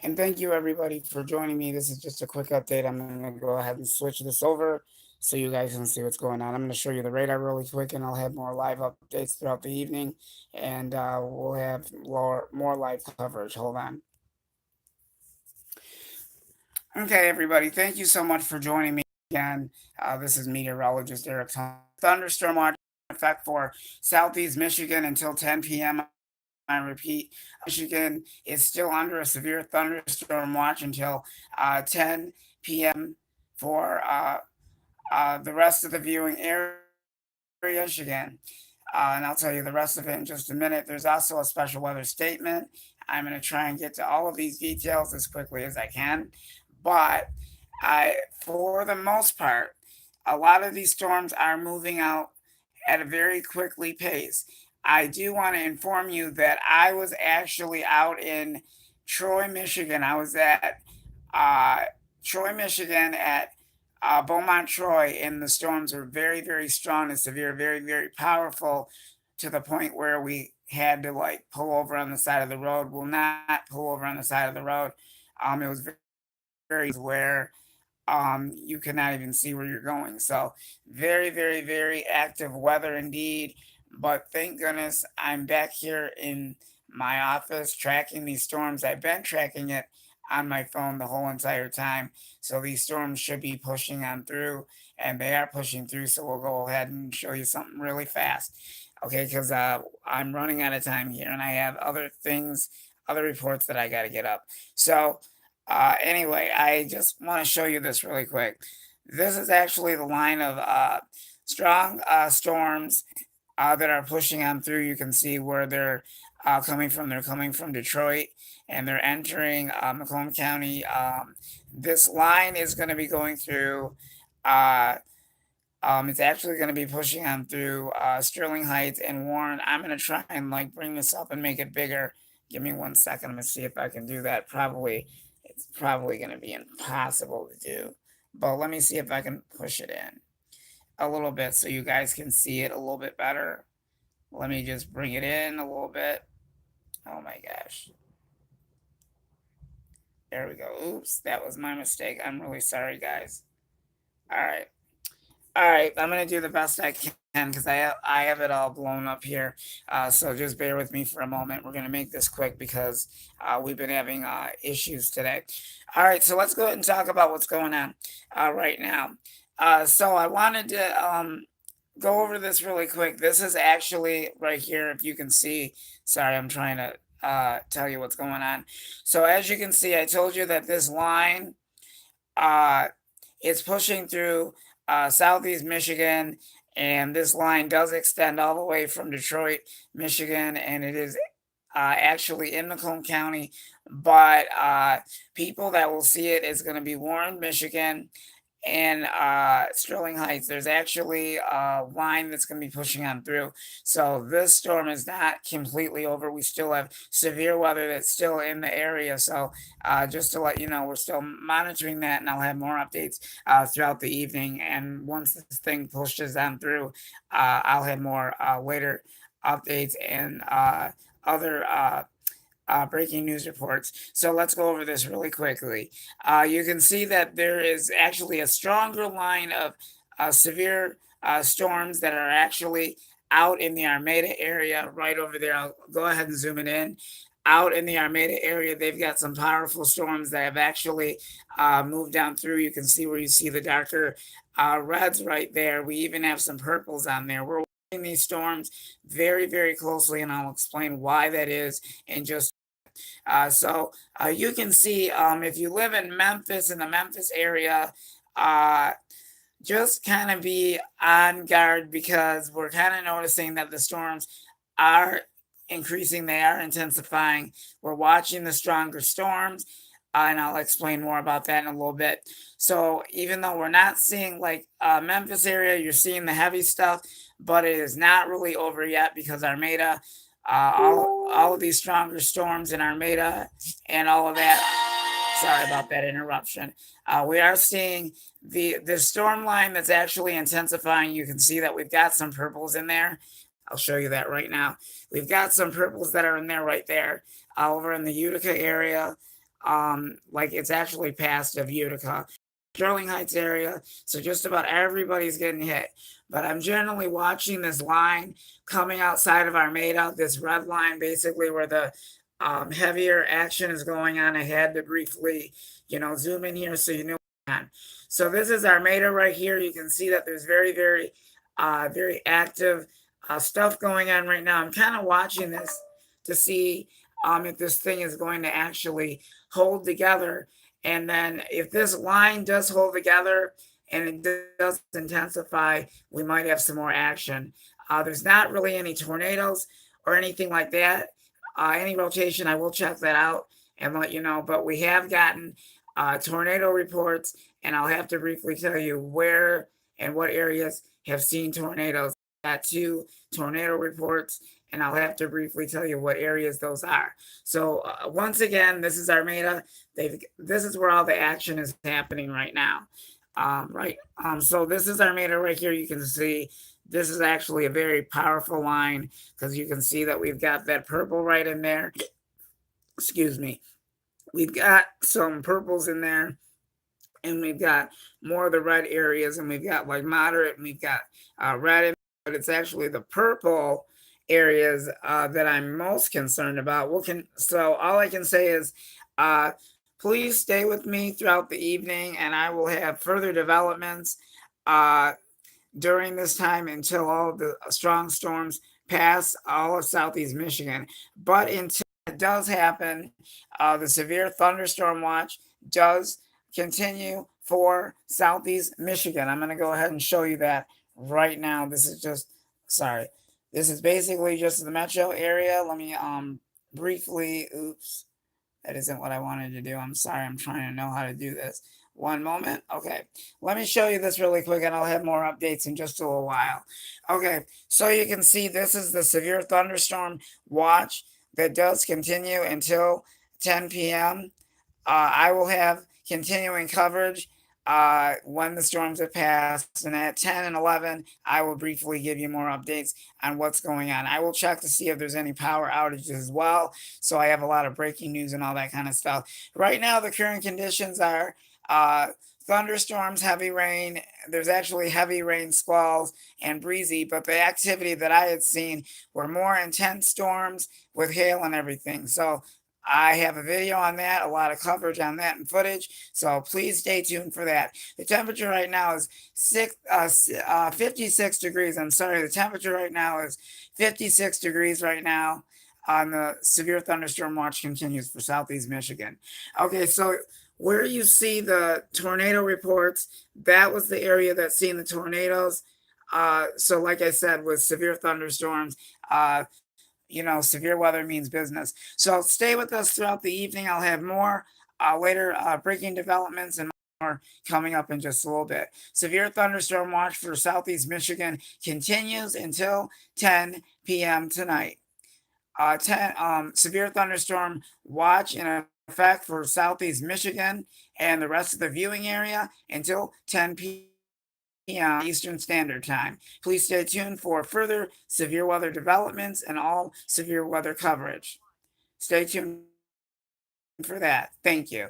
And thank you everybody for joining me. This is just a quick update. I'm going to go ahead and switch this over so you guys can see what's going on. I'm going to show you the radar really quick, and I'll have more live updates throughout the evening, and we'll have more live coverage. Hold on. Okay, everybody, thank you so much for joining me again. This is meteorologist Eric. Thunderstorm watch in effect for southeast Michigan until 10 p.m. I repeat, Michigan is still under a severe thunderstorm watch until 10 p.m. for the rest of the viewing area, Michigan. And I'll tell you the rest of it in just a minute. There's also a special weather statement. I'm going to try and get to all of these details as quickly as I can. But for the most part, a lot of these storms are moving out at a very quickly pace. I do want to inform you that I was actually out in Troy, Michigan. I was at uh, Troy, Michigan at Beaumont, Troy, and the storms were very, very strong and severe, very, very powerful to the point where we had to like pull over on the side of the road. Will not pull over on the side of the road. It was very where you cannot even see where you're going. So very, very, very active weather indeed. But thank goodness I'm back here in my office tracking these storms. I've been tracking it on my phone the whole entire time. So these storms should be pushing on through, and they are pushing through. So we'll go ahead and show you something really fast. Okay, because I'm running out of time here, and I have other things, other reports that I got to get up. So anyway, I just want to show you this really quick. This is actually the line of strong storms that are pushing on through. You can see where they're coming from. They're coming from Detroit, and they're entering Macomb County. This line is going to be going through. Uh, it's actually going to be pushing on through Sterling Heights and Warren. I'm going to try and like bring this up and make it bigger. Give me 1 second. I'm going to see if I can do that. It's probably going to be impossible to do. But let me see if I can push it in a little bit so you guys can see it a little bit better. Let me just bring it in a little bit. Oh my gosh. There we go. Oops, that was my mistake. I'm really sorry, guys. All right. All right, I'm gonna do the best I can because I have it all blown up here. So just bear with me for a moment. We're gonna make this quick because we've been having issues today. All right, so let's go ahead and talk about what's going on right now. So I wanted to go over this really quick. This is actually right here, if you can see. Sorry, I'm trying to tell you what's going on. So as you can see, I told you that this line uh, is pushing through southeast Michigan, and this line does extend all the way from Detroit, Michigan, and it is actually in Macomb County. But people that will see it is going to be Warren, Michigan, and Sterling Heights. There's actually a line that's going to be pushing on through. So this storm is not completely over. We still have severe weather that's still in the area. So just to let you know, we're still monitoring that, and I'll have more updates throughout the evening. And once this thing pushes on through, I'll have more later updates and other breaking news reports. So let's go over this really quickly. You can see that there is actually a stronger line of severe storms that are actually out in the Armada area right over there. I'll go ahead and zoom it in. Out in the Armada area, they've got some powerful storms that have actually moved down through. You can see where you see the darker reds right there. We even have some purples on there. We're watching these storms very, very closely, and I'll explain why that is in just so you can see if you live in Memphis, in the Memphis area, uh, just kind of be on guard because we're kind of noticing that the storms are increasing, they are intensifying. We're watching the stronger storms, and I'll explain more about that in a little bit. So even though we're not seeing like Memphis area, you're seeing the heavy stuff, but it is not really over yet because Armada, all of these stronger storms in Armada and all of that. Sorry about that interruption. We are seeing the storm line that's actually intensifying. You can see that we've got some purples in there. I'll show you that right now. We've got some purples that are in there right there over in the Utica area. like it's actually past of Utica, Sterling Heights area. So just about everybody's getting hit. But I'm generally watching this line coming outside of Armada, this red line, basically where the heavier action is going on ahead to briefly, zoom in here so you know. So this is Armada right here. You can see that there's very, very, very active stuff going on right now. I'm kind of watching this to see if this thing is going to actually hold together. And then if this line does hold together and it does intensify, we might have some more action. There's not really any tornadoes or anything like that. Any rotation, I will check that out and let you know. But we have gotten tornado reports, and I'll have to briefly tell you where and what areas have seen tornadoes. Got 2 tornado reports, and I'll have to briefly tell you what areas those are. So once again, this is Armada. This is where all the action is happening right now. So this is Armada right here. You can see this is actually a very powerful line because you can see that we've got that purple right in there. Excuse me. We've got some purples in there, and we've got more of the red areas, and we've got like moderate, and we've got red in, but it's actually the purple areas that I'm most concerned about. So all I can say is please stay with me throughout the evening, and I will have further developments during this time until all the strong storms pass all of southeast Michigan. But until it does happen, the severe thunderstorm watch does continue for southeast Michigan. I'm going to go ahead and show you that right now. This is basically just the metro area. Let me briefly, oops, that isn't what I wanted to do. I'm sorry, I'm trying to know how to do this. One moment. Okay, let me show you this really quick, and I'll have more updates in just a little while. Okay, so you can see this is the severe thunderstorm watch that does continue until 10 p.m. I will have continuing coverage when the storms have passed, and at 10 and 11, I will briefly give you more updates on what's going on. I will check to see if there's any power outages as well, so I have a lot of breaking news and all that kind of stuff. Right now, the current conditions are thunderstorms, heavy rain. There's actually heavy rain, squalls, and breezy, but the activity that I had seen were more intense storms with hail and everything. So I have a video on that, a lot of coverage on that and footage, so please stay tuned for that. The temperature right now is 56 degrees. I'm sorry, the temperature right now is 56 degrees right now. On the severe thunderstorm watch continues for southeast Michigan. Okay, so where you see the tornado reports, that was the area that's seen the tornadoes. So like I said, with severe thunderstorms, severe weather means business. So stay with us throughout the evening. I'll have more later breaking developments and more coming up in just a little bit. Severe thunderstorm watch for southeast Michigan continues until 10 p.m. tonight. Severe thunderstorm watch in effect for southeast Michigan and the rest of the viewing area until 10 p.m. Eastern Standard Time. Please stay tuned for further severe weather developments and all severe weather coverage. Stay tuned for that. Thank you.